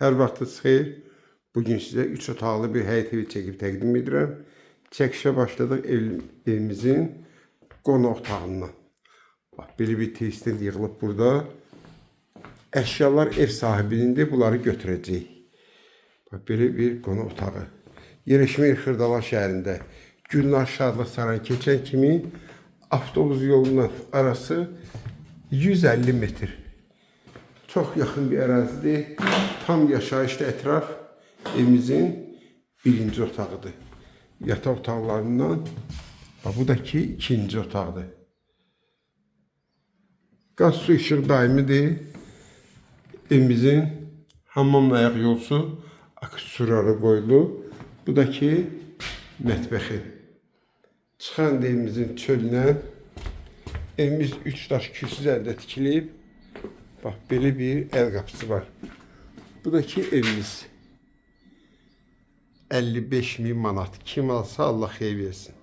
Hər vaxtınız xeyir. Bugün sizə 3 otaqlı bir həyət evi çəkib təqdim edirəm. Çəkişə başladıq evimizin qonaq otağından. Bax, belə bir testin yığılıb burada. Əşyalar ev sahibinindir, bunları götürəcəyik. Bax, belə bir qonaq otağı. Yerleşmə Xırdala şəhərində Gülnar Şadlıq Sarayı keçən kimi avtobus yolundan arası 150 metr. Çox yaxın bir ərazidir. Tam yaşayışlı ətraf evimizin birinci otağıdır. Yataq otaqlarından, bu da ki ikinci otaqdır. Qaz su işıq daimidir. Evimizin hamam ayaq yolsu aksesuarı qoyulub. Bu da ki mətbəxi. Çıxan evimizin çölünə evimiz 3 daş kürsü üzərində tikilib. Bax, belə bir əl qapısı var. Bu da ki evimiz. 55.000 manat. Kim alsa Allah xeyir versin.